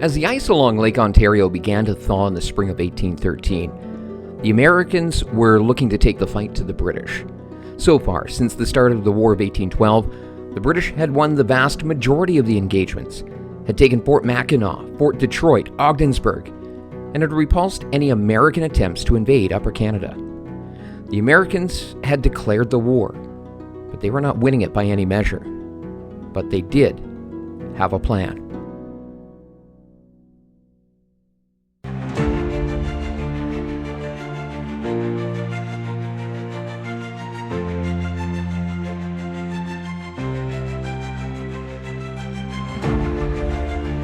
As the ice along Lake Ontario began to thaw in the spring of 1813, the Americans were looking to take the fight to the British. So far, since the start of the War of 1812, the British had won the vast majority of the engagements, had taken Fort Mackinac, Fort Detroit, Ogdensburg, and had repulsed any American attempts to invade Upper Canada. The Americans had declared the war, but they were not winning it by any measure. But they did have a plan.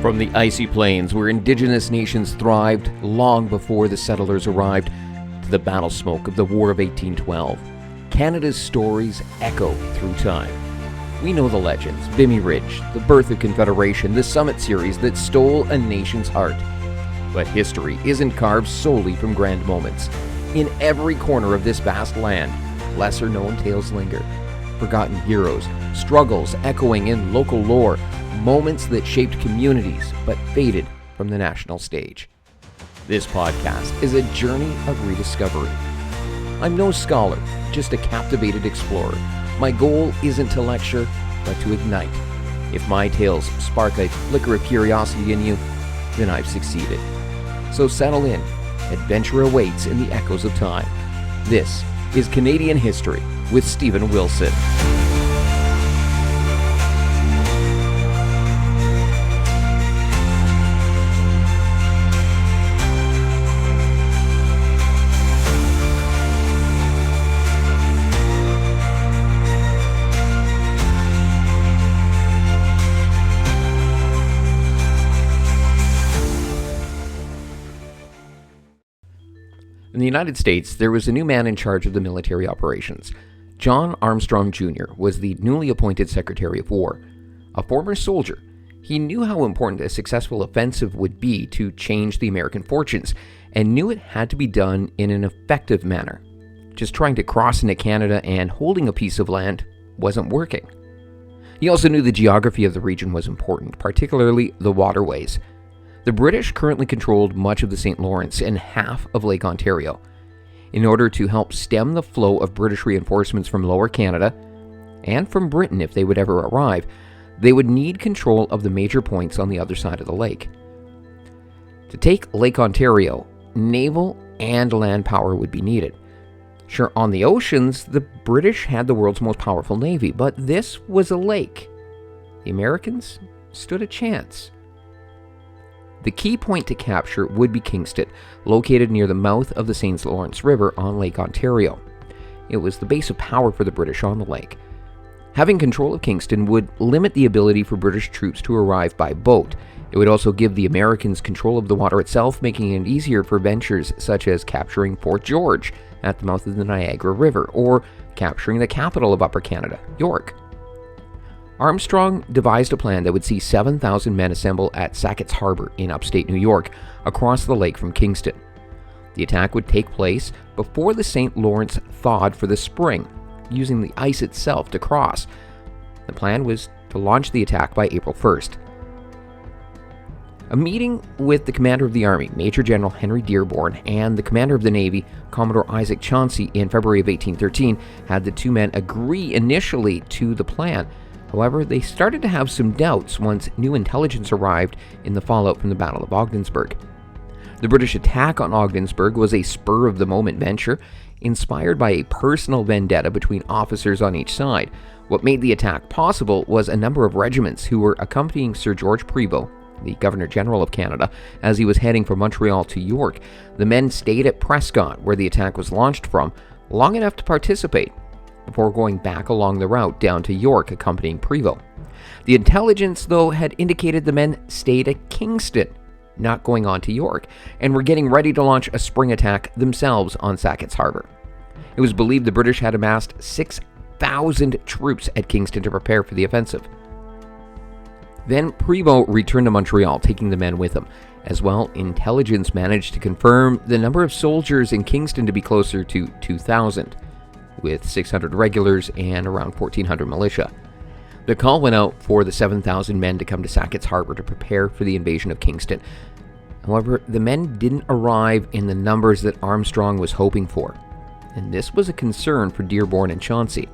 From the icy plains where indigenous nations thrived long before the settlers arrived to the battle smoke of the War of 1812, Canada's stories echo through time. We know the legends, Vimy Ridge, the birth of Confederation, the Summit Series that stole a nation's heart. But history isn't carved solely from grand moments. In every corner of this vast land, lesser-known tales linger. Forgotten heroes, struggles echoing in local lore, moments that shaped communities but faded from the national stage. This podcast is a journey of rediscovery. I'm no scholar, just a captivated explorer. My goal isn't to lecture, but to ignite. If my tales spark a flicker of curiosity in you, then I've succeeded. So settle in. Adventure awaits in the echoes of time. This is Canadian History with Stephen Wilson. In the United States, there was a new man in charge of the military operations. John Armstrong Jr. was the newly appointed Secretary of War. A former soldier, he knew how important a successful offensive would be to change the American fortunes, and knew it had to be done in an effective manner. Just trying to cross into Canada and holding a piece of land wasn't working. He also knew the geography of the region was important, particularly the waterways. The British currently controlled much of the St. Lawrence and half of Lake Ontario. In order to help stem the flow of British reinforcements from Lower Canada, and from Britain if they would ever arrive, they would need control of the major points on the other side of the lake. To take Lake Ontario, naval and land power would be needed. Sure, on the oceans, the British had the world's most powerful navy, but this was a lake. The Americans stood a chance. The key point to capture would be Kingston, located near the mouth of the St. Lawrence River on Lake Ontario. It was the base of power for the British on the lake. Having control of Kingston would limit the ability for British troops to arrive by boat. It would also give the Americans control of the water itself, making it easier for ventures such as capturing Fort George at the mouth of the Niagara River, or capturing the capital of Upper Canada, York. Armstrong devised a plan that would see 7,000 men assemble at Sackett's Harbor in upstate New York, across the lake from Kingston. The attack would take place before the St. Lawrence thawed for the spring, using the ice itself to cross. The plan was to launch the attack by April 1st. A meeting with the commander of the Army, Major General Henry Dearborn, and the commander of the Navy, Commodore Isaac Chauncey, in February of 1813, had the two men agree initially to the plan. However, they started to have some doubts once new intelligence arrived in the fallout from the Battle of Ogdensburg. The British attack on Ogdensburg was a spur-of-the-moment venture, inspired by a personal vendetta between officers on each side. What made the attack possible was a number of regiments who were accompanying Sir George Prevost, the Governor-General of Canada, as he was heading from Montreal to York. The men stayed at Prescott, where the attack was launched from, long enough to participate, before going back along the route down to York accompanying Prevost. The intelligence, though, had indicated the men stayed at Kingston, not going on to York, and were getting ready to launch a spring attack themselves on Sackett's Harbor. It was believed the British had amassed 6,000 troops at Kingston to prepare for the offensive. Then Prevost returned to Montreal, taking the men with him. As well, intelligence managed to confirm the number of soldiers in Kingston to be closer to 2,000. With 600 regulars and around 1,400 militia. The call went out for the 7,000 men to come to Sackett's Harbor to prepare for the invasion of Kingston. However, the men didn't arrive in the numbers that Armstrong was hoping for, and this was a concern for Dearborn and Chauncey.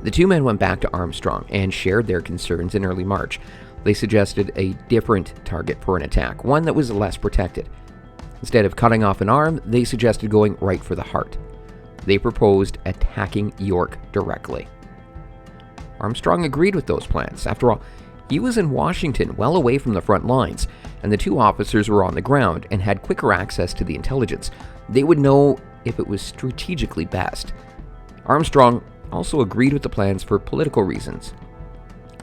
The two men went back to Armstrong and shared their concerns in early March. They suggested a different target for an attack, one that was less protected. Instead of cutting off an arm, they suggested going right for the heart. They proposed attacking York directly. Armstrong agreed with those plans. After all, he was in Washington, well away from the front lines, and the two officers were on the ground and had quicker access to the intelligence. They would know if it was strategically best. Armstrong also agreed with the plans for political reasons.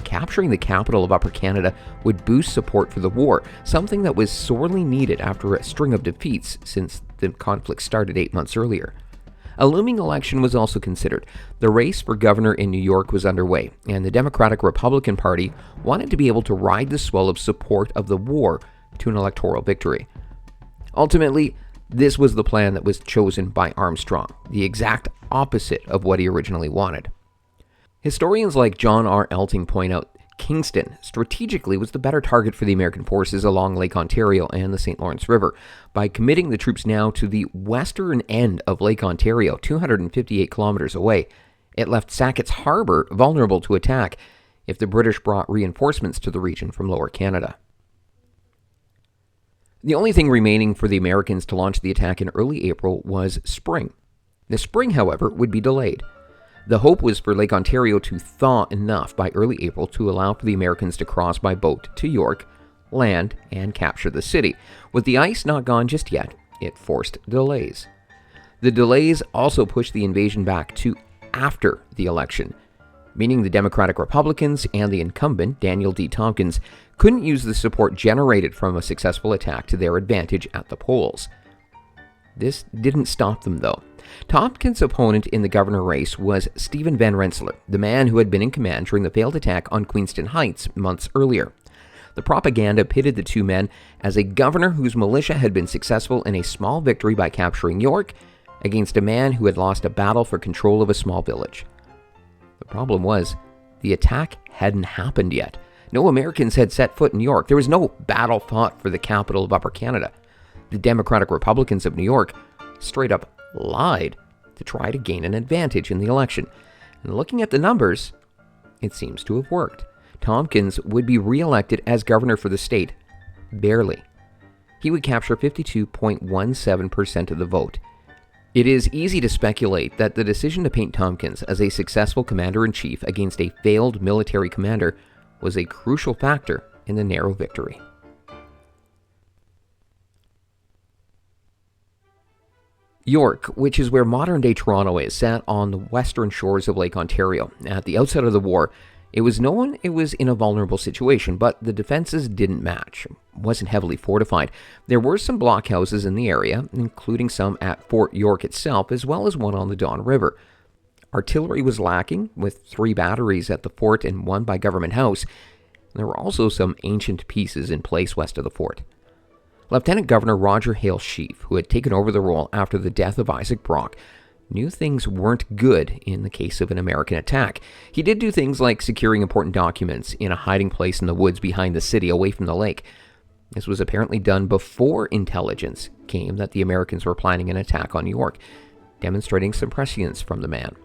Capturing the capital of Upper Canada would boost support for the war, something that was sorely needed after a string of defeats since the conflict started 8 months earlier. A looming election was also considered. The race for governor in New York was underway, and the Democratic-Republican Party wanted to be able to ride the swell of support of the war to an electoral victory. Ultimately, this was the plan that was chosen by Armstrong, the exact opposite of what he originally wanted. Historians like John R. Elting point out Kingston strategically was the better target for the American forces along Lake Ontario and the St. Lawrence River. By committing the troops now to the western end of Lake Ontario, 258 kilometers away, it left Sackett's Harbor vulnerable to attack if the British brought reinforcements to the region from Lower Canada. The only thing remaining for the Americans to launch the attack in early April was spring. The spring, however, would be delayed. The hope was for Lake Ontario to thaw enough by early April to allow for the Americans to cross by boat to York, land, and capture the city. With the ice not gone just yet, it forced delays. The delays also pushed the invasion back to after the election, meaning the Democratic Republicans and the incumbent, Daniel D. Tompkins, couldn't use the support generated from a successful attack to their advantage at the polls. This didn't stop them, though. Tompkins' opponent in the governor race was Stephen Van Rensselaer, the man who had been in command during the failed attack on Queenston Heights months earlier. The propaganda pitted the two men as a governor whose militia had been successful in a small victory by capturing York against a man who had lost a battle for control of a small village. The problem was, the attack hadn't happened yet. No Americans had set foot in York. There was no battle fought for the capital of Upper Canada. The Democratic Republicans of New York straight up lied to try to gain an advantage in the election. And looking at the numbers, it seems to have worked. Tompkins would be re-elected as governor for the state, barely. He would capture 52.17% of the vote. It is easy to speculate that the decision to paint Tompkins as a successful commander-in-chief against a failed military commander was a crucial factor in the narrow victory. York, which is where modern-day Toronto is, sat on the western shores of Lake Ontario. At the outset of the war, it was known it was in a vulnerable situation, but the defenses didn't match. It wasn't heavily fortified. There were some blockhouses in the area, including some at Fort York itself, as well as one on the Don River. Artillery was lacking, with 3 batteries at the fort and 1 by Government House. There were also some ancient pieces in place west of the fort. Lieutenant Governor Roger Hale Sheaf, who had taken over the role after the death of Isaac Brock, knew things weren't good in the case of an American attack. He did do things like securing important documents in a hiding place in the woods behind the city away from the lake. This was apparently done before intelligence came that the Americans were planning an attack on York, demonstrating some prescience from the man.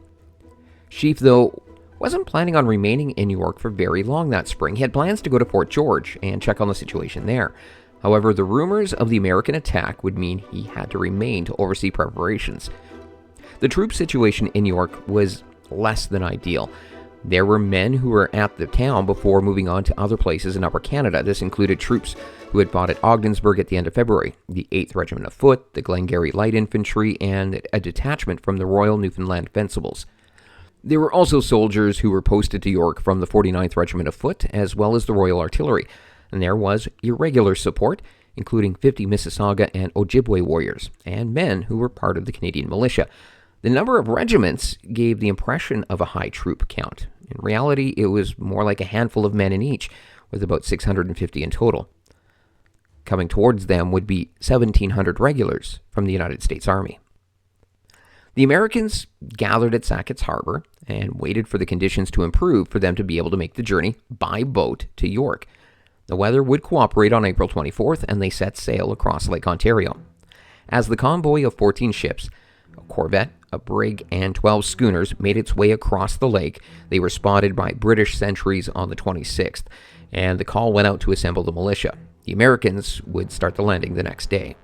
Sheaf, though, wasn't planning on remaining in York for very long that spring. He had plans to go to Fort George and check on the situation there. However, the rumors of the American attack would mean he had to remain to oversee preparations. The troop situation in York was less than ideal. There were men who were at the town before moving on to other places in Upper Canada. This included troops who had fought at Ogdensburg at the end of February, the 8th Regiment of Foot, the Glengarry Light Infantry, and a detachment from the Royal Newfoundland Fencibles. There were also soldiers who were posted to York from the 49th Regiment of Foot, as well as the Royal Artillery. And there was irregular support, including 50 Mississauga and Ojibwe warriors, and men who were part of the Canadian militia. The number of regiments gave the impression of a high troop count. In reality, it was more like a handful of men in each, with about 650 in total. Coming towards them would be 1,700 regulars from the United States Army. The Americans gathered at Sackett's Harbor and waited for the conditions to improve for them to be able to make the journey by boat to York. The weather would cooperate on April 24th, and they set sail across Lake Ontario. As the convoy of 14 ships, a corvette, a brig, and 12 schooners made its way across the lake, they were spotted by British sentries on the 26th, and the call went out to assemble the militia. The Americans would start the landing the next day.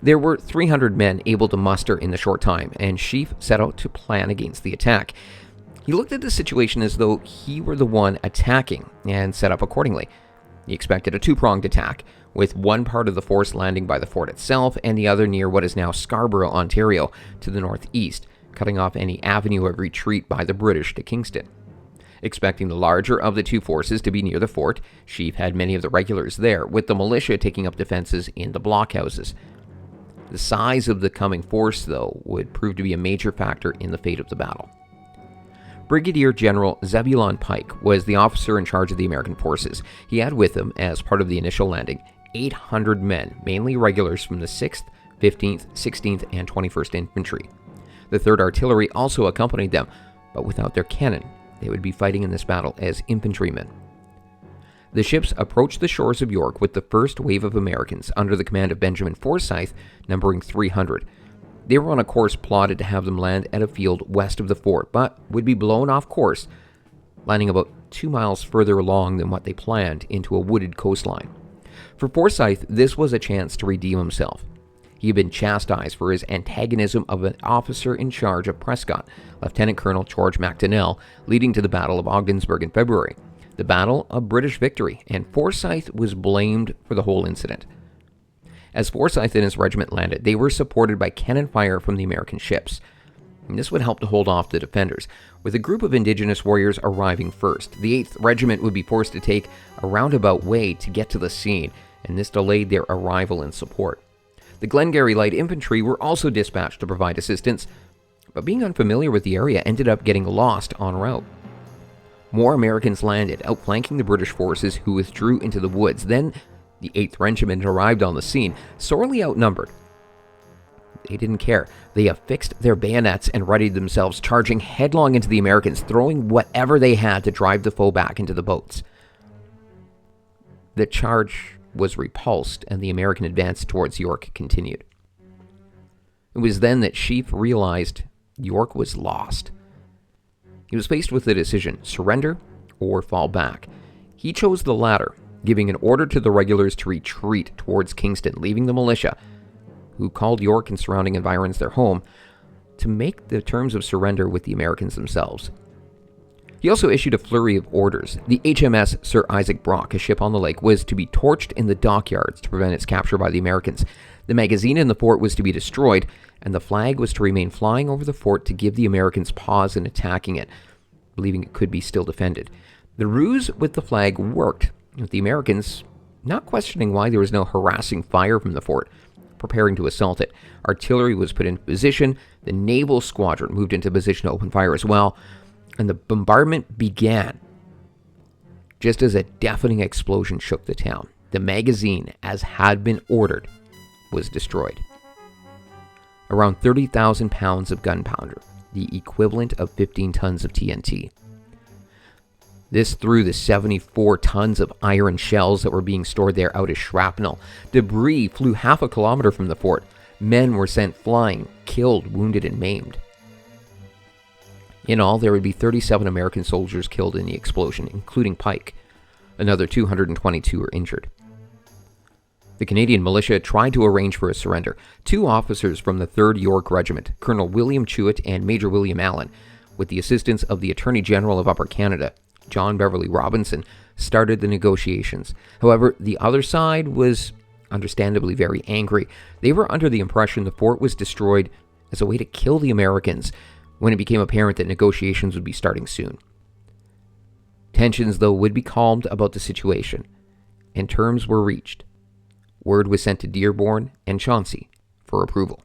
There were 300 men able to muster in the short time, and Sheaffe set out to plan against the attack. He looked at the situation as though he were the one attacking and set up accordingly. He expected a two-pronged attack, with one part of the force landing by the fort itself and the other near what is now Scarborough, Ontario, to the northeast, cutting off any avenue of retreat by the British to Kingston. Expecting the larger of the two forces to be near the fort, Sheaffe had many of the regulars there, with the militia taking up defenses in the blockhouses. The size of the coming force, though, would prove to be a major factor in the fate of the battle. Brigadier General Zebulon Pike was the officer in charge of the American forces. He had with him, as part of the initial landing, 800 men, mainly regulars from the 6th, 15th, 16th, and 21st Infantry. The 3rd Artillery also accompanied them, but without their cannon. They would be fighting in this battle as infantrymen. The ships approached the shores of York with the first wave of Americans under the command of Benjamin Forsyth, numbering 300. They were on a course plotted to have them land at a field west of the fort, but would be blown off course, landing about 2 miles further along than what they planned into a wooded coastline. For Forsyth, this was a chance to redeem himself. He had been chastised for his antagonism of an officer in charge of Prescott, Lieutenant Colonel George Macdonnell, leading to the Battle of Ogdensburg in February. The battle of British victory, and Forsyth was blamed for the whole incident. As Forsyth and his regiment landed, they were supported by cannon fire from the American ships. And this would help to hold off the defenders, with a group of indigenous warriors arriving first. The 8th Regiment would be forced to take a roundabout way to get to the scene, and this delayed their arrival and support. The Glengarry Light Infantry were also dispatched to provide assistance, but being unfamiliar with the area ended up getting lost en route. More Americans landed, outflanking the British forces, who withdrew into the woods. Then the 8th Regiment arrived on the scene, sorely outnumbered. They didn't care. They affixed their bayonets and readied themselves, charging headlong into the Americans, throwing whatever they had to drive the foe back into the boats. The charge was repulsed, and the American advance towards York continued. It was then that Sheaffe realized York was lost. He was faced with the decision: surrender or fall back. He chose the latter, giving an order to the regulars to retreat towards Kingston, leaving the militia, who called York and surrounding environs their home, to make the terms of surrender with the Americans themselves. He also issued a flurry of orders. The HMS Sir Isaac Brock, a ship on the lake, was to be torched in the dockyards to prevent its capture by the Americans. The magazine in the fort was to be destroyed, and the flag was to remain flying over the fort to give the Americans pause in attacking it, believing it could be still defended. The ruse with the flag worked, with the Americans not questioning why there was no harassing fire from the fort, preparing to assault it. Artillery was put into position, the naval squadron moved into position to open fire as well, and the bombardment began. Just as a deafening explosion shook the town, the magazine, as had been ordered, was destroyed. Around 30,000 pounds of gunpowder, the equivalent of 15 tons of TNT. This threw the 74 tons of iron shells that were being stored there out as shrapnel. Debris flew half a kilometer from the fort. Men were sent flying, killed, wounded, and maimed. In all, there would be 37 American soldiers killed in the explosion, including Pike. Another 222 were injured. The Canadian militia tried to arrange for a surrender. 2 officers from the 3rd York Regiment, Colonel William Chewett and Major William Allen, with the assistance of the Attorney General of Upper Canada, John Beverly Robinson, started the negotiations. However, the other side was understandably very angry. They were under the impression the fort was destroyed as a way to kill the Americans when it became apparent that negotiations would be starting soon. Tensions, though, would be calmed about the situation, and terms were reached. Word was sent to Dearborn and Chauncey for approval.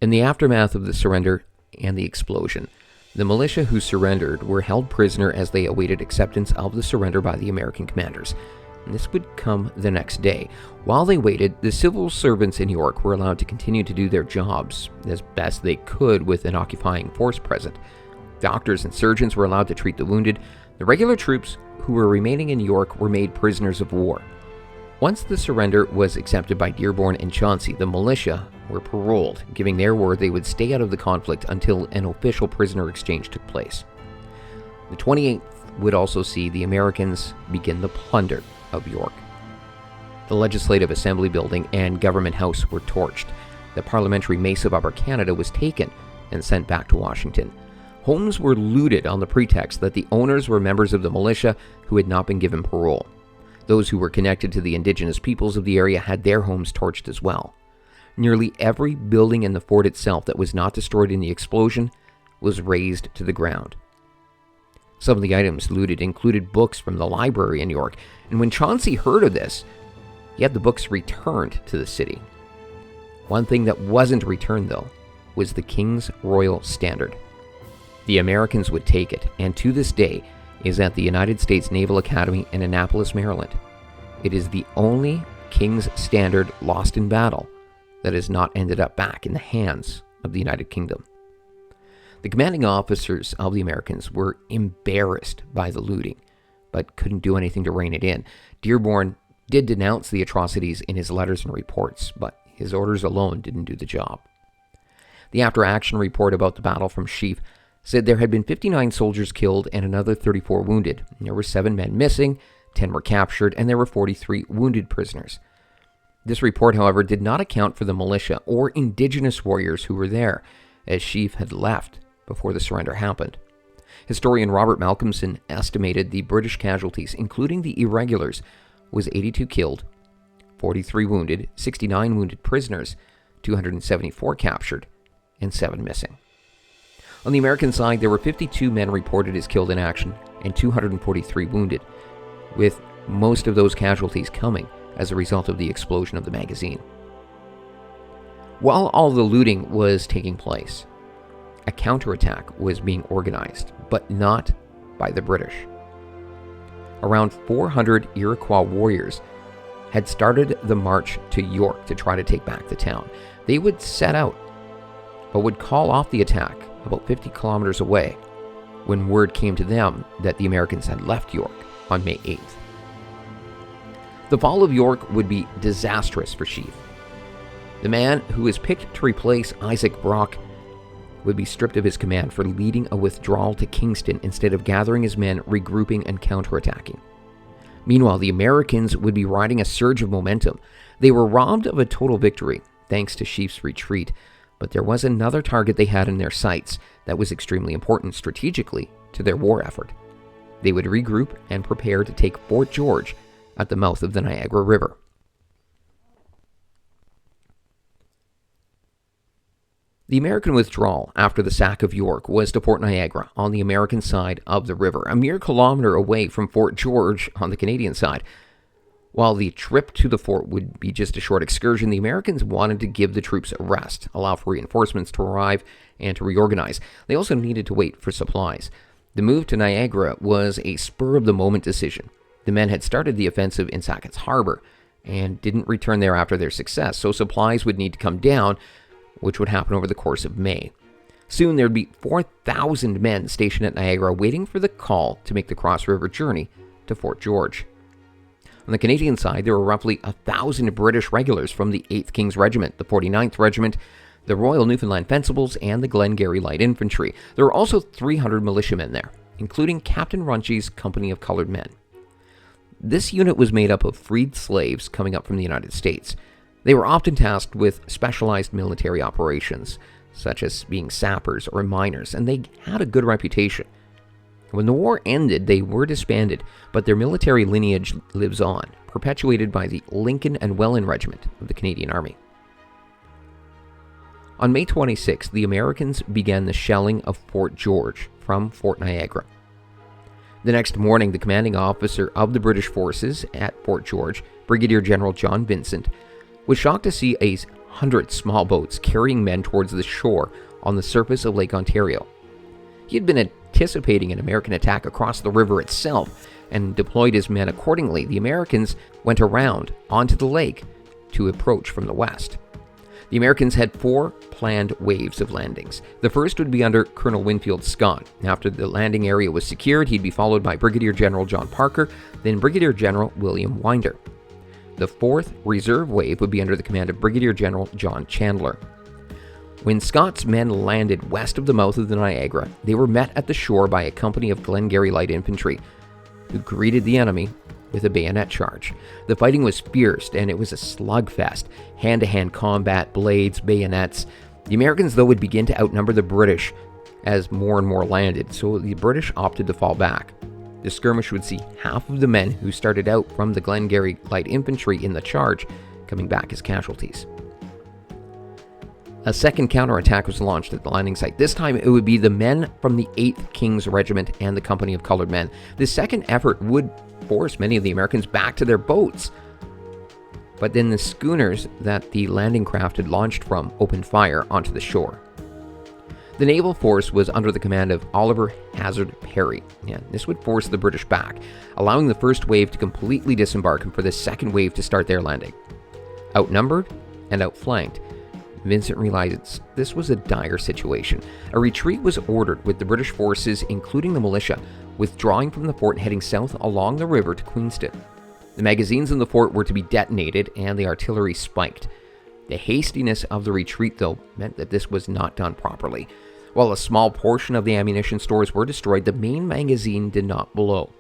In the aftermath of the surrender and the explosion, the militia who surrendered were held prisoner as they awaited acceptance of the surrender by the American commanders. and this would come the next day. While they waited, the civil servants in York were allowed to continue to do their jobs as best they could with an occupying force present. Doctors and surgeons were allowed to treat the wounded. The regular troops who were remaining in York were made prisoners of war. Once the surrender was accepted by Dearborn and Chauncey, the militia were paroled, giving their word they would stay out of the conflict until an official prisoner exchange took place. The 28th would also see the Americans begin the plunder of York. The Legislative Assembly building and Government House were torched. The parliamentary mace of Upper Canada was taken and sent back to Washington. Homes were looted on the pretext that the owners were members of the militia who had not been given parole. Those who were connected to the indigenous peoples of the area had their homes torched as well. Nearly every building in the fort itself that was not destroyed in the explosion was razed to the ground. Some of the items looted included books from the library in York, and when Chauncey heard of this, he had the books returned to the city. One thing that wasn't returned, though, was the King's Royal Standard. The Americans would take it, and to this day is at the United States Naval Academy in Annapolis, Maryland. It is the only King's Standard lost in battle that has not ended up back in the hands of the United Kingdom. The commanding officers of the Americans were embarrassed by the looting, but couldn't do anything to rein it in. Dearborn did denounce the atrocities in his letters and reports, but his orders alone didn't do the job. The after-action report about the battle from Sheaffe said there had been 59 soldiers killed and another 34 wounded. There were 7 men missing, 10 were captured, and there were 43 wounded prisoners. This report, however, did not account for the militia or indigenous warriors who were there, as Sheaffe had left before the surrender happened. Historian Robert Malcolmson estimated the British casualties, including the irregulars, was 82 killed, 43 wounded, 69 wounded prisoners, 274 captured, and 7 missing. On the American side, there were 52 men reported as killed in action and 243 wounded, with most of those casualties coming as a result of the explosion of the magazine. While all the looting was taking place, a counterattack was being organized, but not by the British. Around 400 Iroquois warriors had started the march to York to try to take back the town. They would set out, but would call off the attack about 50 kilometers away when word came to them that the Americans had left York on May 8th. The fall of York would be disastrous for Sheaffe. The man who was picked to replace Isaac Brock would be stripped of his command for leading a withdrawal to Kingston instead of gathering his men, regrouping, and counterattacking. Meanwhile, the Americans would be riding a surge of momentum. They were robbed of a total victory thanks to Sheaffe's retreat, but there was another target they had in their sights that was extremely important strategically to their war effort. They would regroup and prepare to take Fort George at the mouth of the Niagara River. The American withdrawal after the sack of York was to Fort Niagara on the American side of the river, a mere kilometer away from Fort George on the Canadian side. While the trip to the fort would be just a short excursion, the Americans wanted to give the troops a rest, allow for reinforcements to arrive, and to reorganize. They also needed to wait for supplies. The move to Niagara was a spur-of-the-moment decision. The men had started the offensive in Sackett's Harbor and didn't return there after their success, so supplies would need to come down, which would happen over the course of May. Soon there'd be 4,000 men stationed at Niagara waiting for the call to make the cross-river journey to Fort George. On the Canadian side, there were roughly 1,000 British regulars from the 8th King's Regiment, the 49th Regiment, the Royal Newfoundland Fencibles, and the Glengarry Light Infantry. There were also 300 militiamen there, including Captain Runchey's company of colored men. This unit was made up of freed slaves coming up from the United States. They were often tasked with specialized military operations, such as being sappers or miners, and they had a good reputation. When the war ended, they were disbanded, but their military lineage lives on, perpetuated by the Lincoln and Welland Regiment of the Canadian Army. On May 26, the Americans began the shelling of Fort George from Fort Niagara. The next morning, the commanding officer of the British forces at Fort George, Brigadier General John Vincent, was shocked to see 100 small boats carrying men towards the shore on the surface of Lake Ontario. He had been anticipating an American attack across the river itself and deployed his men accordingly. The Americans went around onto the lake to approach from the west. The Americans had 4 planned waves of landings. The first would be under Colonel Winfield Scott. After the landing area was secured, he'd be followed by Brigadier General John Parker, then Brigadier General William Winder. The 4th reserve wave would be under the command of Brigadier General John Chandler. When Scott's men landed west of the mouth of the Niagara, they were met at the shore by a company of Glengarry Light Infantry, who greeted the enemy with a bayonet charge. The fighting was fierce, and it was a slugfest. Hand-to-hand combat, blades, bayonets. The Americans, though, would begin to outnumber the British as more and more landed, so the British opted to fall back. The skirmish would see half of the men who started out from the Glengarry Light Infantry in the charge coming back as casualties. A second counterattack was launched at the landing site. This time it would be the men from the 8th King's Regiment and the Company of Colored Men. The second effort would force many of the Americans back to their boats. But then the schooners that the landing craft had launched from opened fire onto the shore. The naval force was under the command of Oliver Hazard Perry, and this would force the British back, allowing the first wave to completely disembark and for the second wave to start their landing. Outnumbered and outflanked, Vincent realized this was a dire situation. A retreat was ordered, with the British forces, including the militia, withdrawing from the fort and heading south along the river to Kingston. The magazines in the fort were to be detonated and the artillery spiked. The hastiness of the retreat, though, meant that this was not done properly. While a small portion of the ammunition stores were destroyed, the main magazine did not blow.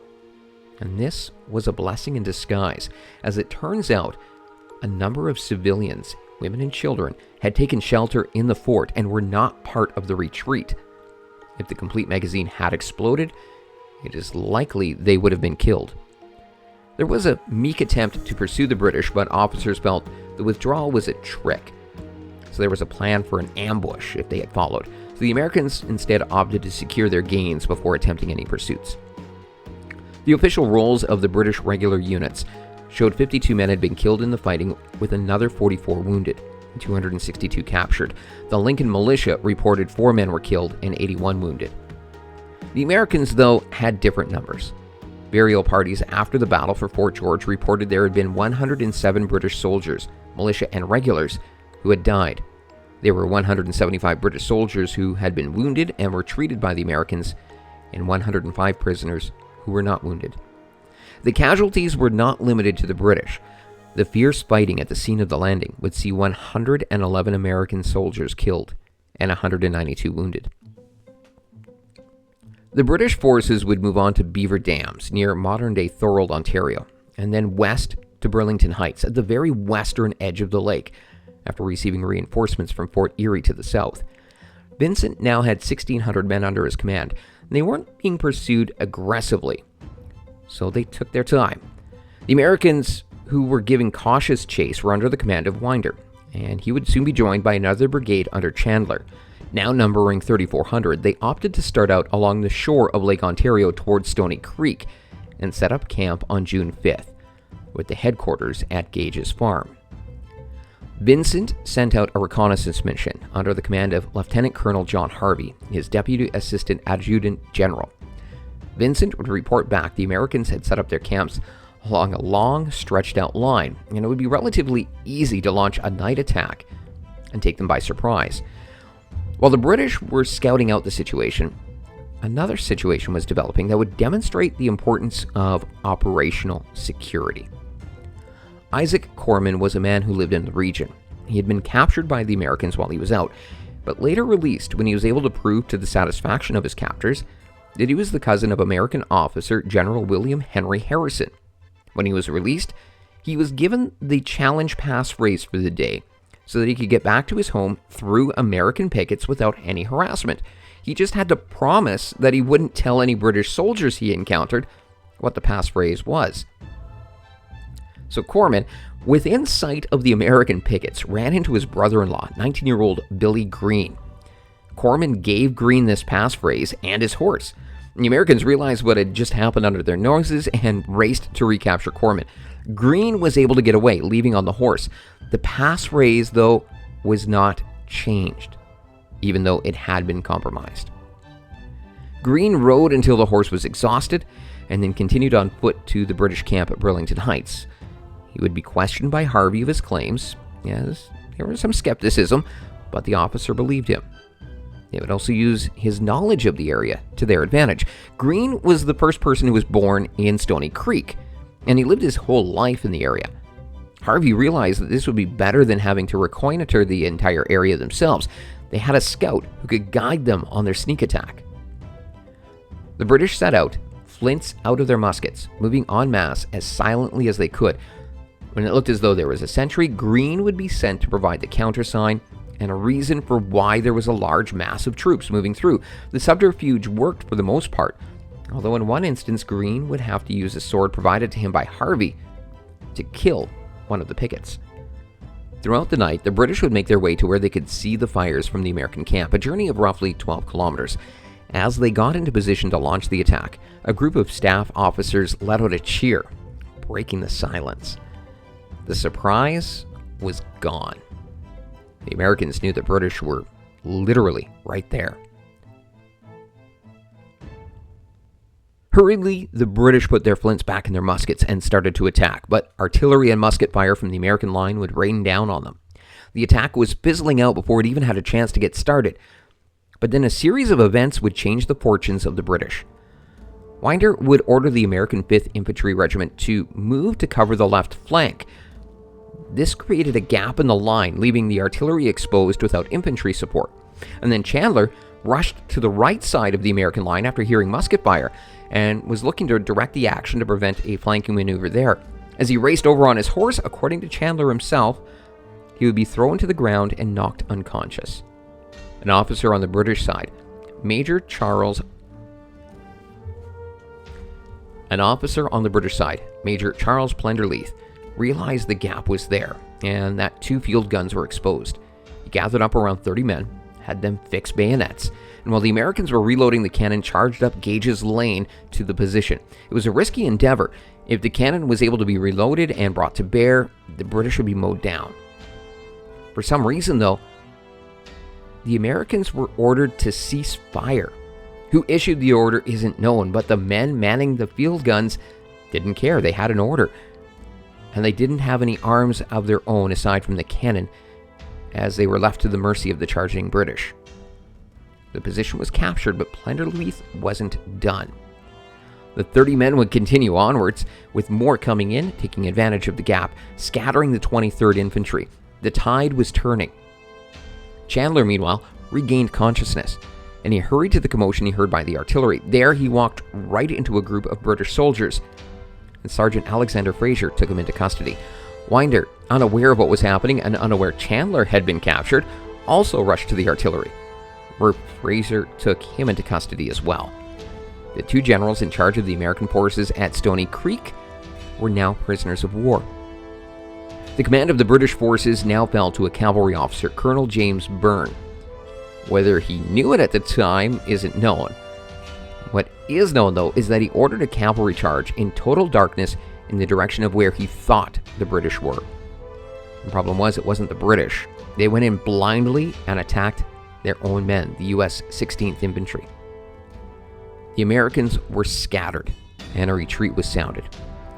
And this was a blessing in disguise. As it turns out, a number of civilians, women and children, had taken shelter in the fort and were not part of the retreat. If the complete magazine had exploded, it is likely they would have been killed. There was a meek attempt to pursue the British, but officers felt the withdrawal was a trick. So there was a plan for an ambush if they had followed. So the Americans instead opted to secure their gains before attempting any pursuits. The official rolls of the British regular units showed 52 men had been killed in the fighting, with another 44 wounded and 262 captured. The Lincoln militia reported 4 men were killed and 81 wounded. The Americans, though, had different numbers. Burial parties after the battle for Fort George reported there had been 107 British soldiers, militia, and regulars who had died. There were 175 British soldiers who had been wounded and were treated by the Americans, and 105 prisoners who were not wounded. The casualties were not limited to the British. The fierce fighting at the scene of the landing would see 111 American soldiers killed and 192 wounded. The British forces would move on to Beaver Dams near modern-day Thorold, Ontario, and then west to Burlington Heights at the very western edge of the lake, after receiving reinforcements from Fort Erie to the south. Vincent now had 1,600 men under his command, and they weren't being pursued aggressively, so they took their time. The Americans who were giving cautious chase were under the command of Winder, and he would soon be joined by another brigade under Chandler. Now numbering 3,400, they opted to start out along the shore of Lake Ontario towards Stony Creek and set up camp on June 5th, with the headquarters at Gage's farm. Vincent sent out a reconnaissance mission under the command of Lieutenant Colonel John Harvey, his Deputy Assistant Adjutant General. Vincent would report back the Americans had set up their camps along a long, stretched-out line, and it would be relatively easy to launch a night attack and take them by surprise. While the British were scouting out the situation, another situation was developing that would demonstrate the importance of operational security. Isaac Corman was a man who lived in the region. He had been captured by the Americans while he was out, but later released when he was able to prove to the satisfaction of his captors that he was the cousin of American officer General William Henry Harrison. When he was released, he was given the challenge passphrase for the day so that he could get back to his home through American pickets without any harassment. He just had to promise that he wouldn't tell any British soldiers he encountered what the passphrase was. So Corman, within sight of the American pickets, ran into his brother-in-law, 19-year-old Billy Green. Corman gave Green this passphrase and his horse. The Americans realized what had just happened under their noses and raced to recapture Corman. Green was able to get away, leaving on the horse. The passphrase, though, was not changed, even though it had been compromised. Greene rode until the horse was exhausted and then continued on foot to the British camp at Burlington Heights. He would be questioned by Harvey of his claims. Yes, there was some skepticism, but the officer believed him. They would also use his knowledge of the area to their advantage. Greene was the first person who was born in Stony Creek, and he lived his whole life in the area. Harvey realized that this would be better than having to reconnoiter the entire area themselves. They had a scout who could guide them on their sneak attack. The British set out, flints out of their muskets, moving en masse as silently as they could. When it looked as though there was a sentry, Greene would be sent to provide the countersign and a reason for why there was a large mass of troops moving through. The subterfuge worked for the most part, although in one instance Greene would have to use a sword provided to him by Harvey to kill one of the pickets. Throughout the night, the British would make their way to where they could see the fires from the American camp, a journey of roughly 12 kilometers. As they got into position to launch the attack, a group of staff officers let out a cheer, breaking the silence. The surprise was gone. The Americans knew the British were literally right there. Hurriedly, the British put their flints back in their muskets and started to attack, but artillery and musket fire from the American line would rain down on them. The attack was fizzling out before it even had a chance to get started. But then a series of events would change the fortunes of the British. Winder would order the American 5th Infantry Regiment to move to cover the left flank. This created a gap in the line, leaving the artillery exposed without infantry support. And then Chandler rushed to the right side of the American line after hearing musket fire and was looking to direct the action to prevent a flanking maneuver there. As he raced over on his horse, according to Chandler himself, he would be thrown to the ground and knocked unconscious. An officer on the British side, Major Charles Plenderleith, realized the gap was there and that 2 field guns were exposed. He gathered up around 30 men, had them fix bayonets, and while the Americans were reloading the cannon, charged up Gage's Lane to the position. It was a risky endeavor. If the cannon was able to be reloaded and brought to bear, the British would be mowed down. For some reason, though, the Americans were ordered to cease fire. Who issued the order isn't known, but the men manning the field guns didn't care. They had an order, and they didn't have any arms of their own aside from the cannon, as they were left to the mercy of the charging British. The position was captured, but Plenderleith wasn't done. The 30 men would continue onwards, with more coming in, taking advantage of the gap, scattering the 23rd Infantry. The tide was turning. Chandler, meanwhile, regained consciousness, and he hurried to the commotion he heard by the artillery. There he walked right into a group of British soldiers, and Sergeant Alexander Fraser took him into custody. Winder, unaware of what was happening and unaware Chandler had been captured, also rushed to the artillery, where Fraser took him into custody as well. The 2 generals in charge of the American forces at Stony Creek were now prisoners of war. The command of the British forces now fell to a cavalry officer, Colonel James Byrne. Whether he knew it at the time isn't known. What is known, though, is that he ordered a cavalry charge in total darkness in the direction of where he thought the British were. The problem was, it wasn't the British. They went in blindly and attacked their own men, the U.S. 16th Infantry. The Americans were scattered, and a retreat was sounded.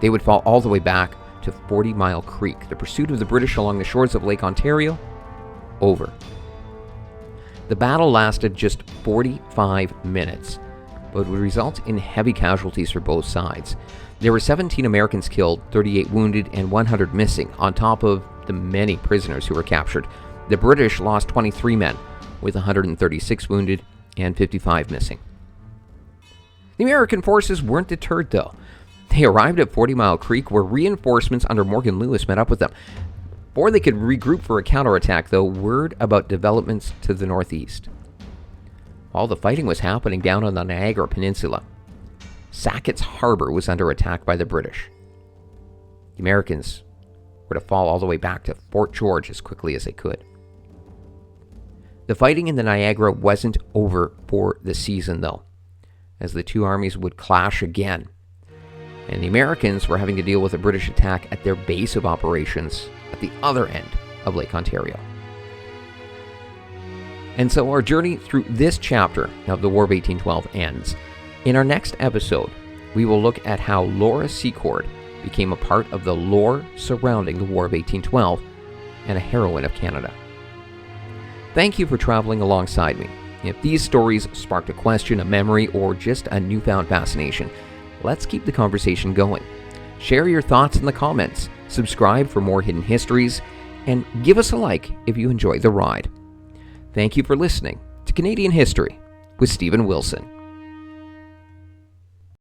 They would fall all the way back to 40 Mile Creek. The pursuit of the British along the shores of Lake Ontario, over. The battle lasted just 45 minutes, but would result in heavy casualties for both sides. There were 17 Americans killed, 38 wounded, and 100 missing, on top of the many prisoners who were captured. The British lost 23 men, with 136 wounded and 55 missing. The American forces weren't deterred, though. They arrived at 40 Mile Creek, where reinforcements under Morgan Lewis met up with them. Before they could regroup for a counterattack, though, word about developments to the northeast. While the fighting was happening down on the Niagara Peninsula, Sackett's Harbor was under attack by the British. The Americans were to fall all the way back to Fort George as quickly as they could. The fighting in the Niagara wasn't over for the season, though, as the 2 armies would clash again, and the Americans were having to deal with a British attack at their base of operations at the other end of Lake Ontario. And so our journey through this chapter of the War of 1812 ends. In our next episode, we will look at how Laura Secord became a part of the lore surrounding the War of 1812 and a heroine of Canada. Thank you for traveling alongside me. If these stories sparked a question, a memory, or just a newfound fascination, let's keep the conversation going. Share your thoughts in the comments, subscribe for more hidden histories, and give us a like if you enjoyed the ride. Thank you for listening to Canadian History with Stephen Wilson.